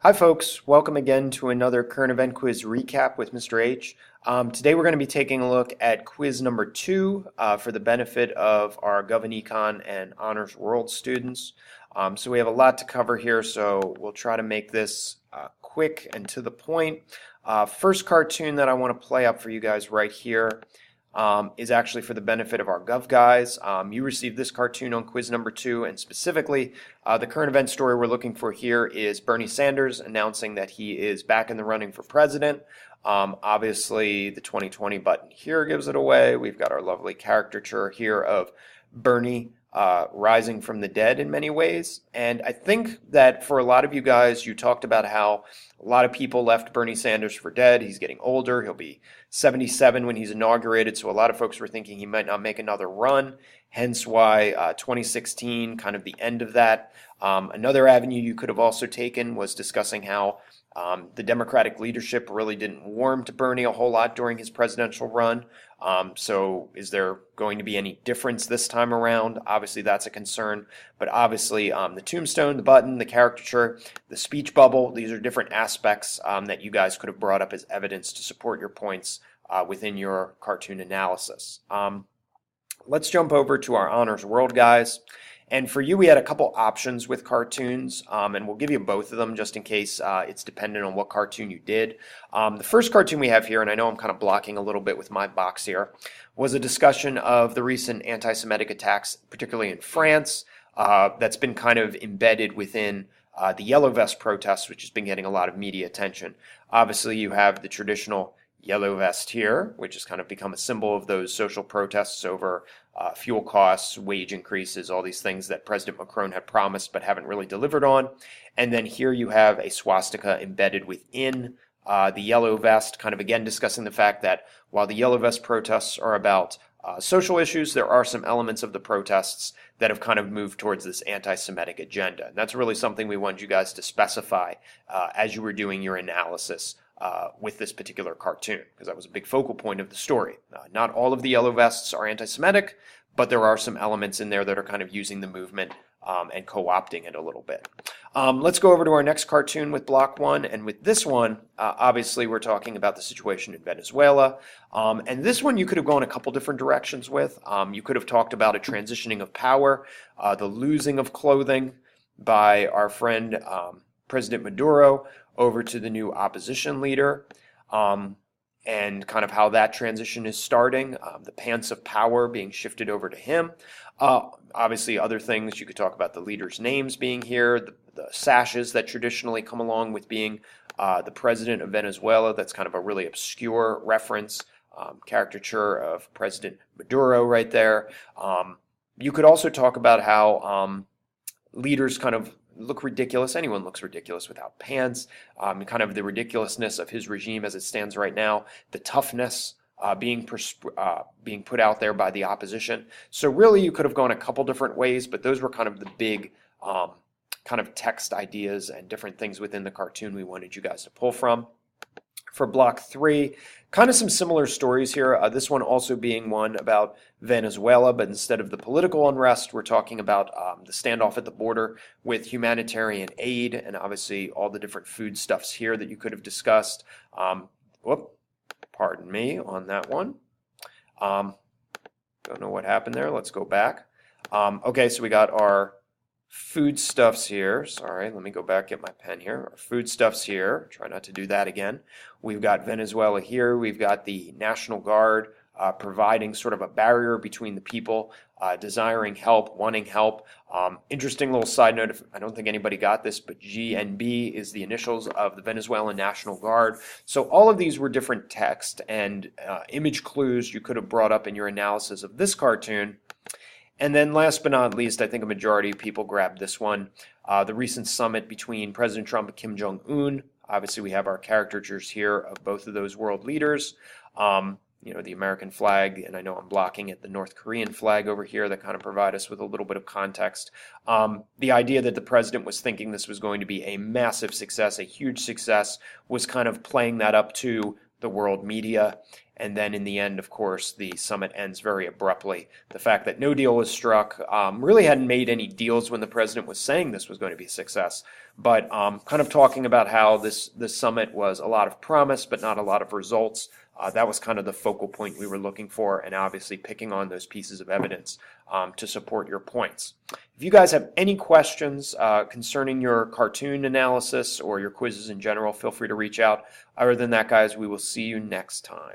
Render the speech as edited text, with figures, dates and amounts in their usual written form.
Hi folks, welcome again to another current event quiz recap with Mr. H. Today we're going to be taking a look at quiz number 2 for the benefit of our GovEcon and Honors World students. So we have a lot to cover here, so we'll try to make this quick and to the point. First cartoon that I want to play up for you guys right here is actually for the benefit of our Gov guys. You received this cartoon on quiz number 2, and specifically, the current event story we're looking for here is Bernie Sanders announcing that he is back in the running for president. Obviously, the 2020 button here gives it away. We've got our lovely caricature here of Bernie rising from the dead in many ways. And I think that for a lot of you guys, you talked about how a lot of people left Bernie Sanders for dead. He's getting older. He'll be 77 when he's inaugurated. So a lot of folks were thinking he might not make another run. Hence why 2016, kind of the end of that. Another avenue you could have also taken was discussing how the Democratic leadership really didn't warm to Bernie a whole lot during his presidential run. So is there going to be any difference this time around? Obviously, that's a concern. But obviously, the tombstone, the button, the caricature, the speech bubble, these are different aspects that you guys could have brought up as evidence to support your points within your cartoon analysis. Let's jump over to our Honors World guys. And for you, we had a couple options with cartoons, and we'll give you both of them just in case it's dependent on what cartoon you did. The first cartoon we have here, and I know I'm kind of blocking a little bit with my box here, was a discussion of the recent anti-Semitic attacks, particularly in France, that's been kind of embedded within the Yellow Vest protests, which has been getting a lot of media attention. Obviously, you have the traditional yellow vest here, which has kind of become a symbol of those social protests over fuel costs, wage increases, all these things that President Macron had promised but haven't really delivered on. And then here you have a swastika embedded within the yellow vest, kind of again discussing the fact that while the yellow vest protests are about social issues, there are some elements of the protests that have kind of moved towards this anti-Semitic agenda. And that's really something we want you guys to specify as you were doing your analysis with this particular cartoon, because that was a big focal point of the story. Not all of the yellow vests are anti-Semitic, but there are some elements in there that are kind of using the movement and co-opting it a little bit. Let's go over to our next cartoon with block 1, and with this one, obviously we're talking about the situation in Venezuela, and this one you could have gone a couple different directions with. You could have talked about a transitioning of power, the losing of clothing by our friend President Maduro over to the new opposition leader, and kind of how that transition is starting, the pants of power being shifted over to him. Obviously, other things, you could talk about the leaders' names being here, the sashes that traditionally come along with being the president of Venezuela. That's kind of a really obscure reference, caricature of President Maduro right there. You could also talk about how leaders kind of look ridiculous. Anyone looks ridiculous without pants. Kind of the ridiculousness of his regime as it stands right now, the toughness being put out there by the opposition. So really, you could have gone a couple different ways, but those were kind of the big kind of text ideas and different things within the cartoon we wanted you guys to pull from. For block 3, kind of some similar stories here. This one also being one about Venezuela, but instead of the political unrest, we're talking about the standoff at the border with humanitarian aid, and obviously all the different foodstuffs here that you could have discussed. Pardon me on that one. Don't know what happened there. Let's go back. Okay, so we got our foodstuffs here. Sorry, let me go back, get my pen here. Our foodstuffs here. Try not to do that again. We've got Venezuela here. We've got the National Guard providing sort of a barrier between the people desiring help, wanting help. Interesting little side note, I don't think anybody got this, but GNB is the initials of the Venezuelan National Guard. So all of these were different text and image clues you could have brought up in your analysis of this cartoon. And then last but not least, I think a majority of people grabbed this one, the recent summit between President Trump and Kim Jong-un. Obviously, we have our caricatures here of both of those world leaders. The American flag, and I know I'm blocking it, the North Korean flag over here that kind of provide us with a little bit of context. The idea that the president was thinking this was going to be a massive success, a huge success, was kind of playing that up to the world media. And then in the end, of course, the summit ends very abruptly. The fact that no deal was struck, really hadn't made any deals when the president was saying this was going to be a success, but kind of talking about how this summit was a lot of promise but not a lot of results. That was kind of the focal point we were looking for, and obviously picking on those pieces of evidence to support your points. If you guys have any questions concerning your cartoon analysis or your quizzes in general, feel free to reach out. Other than that, guys, we will see you next time.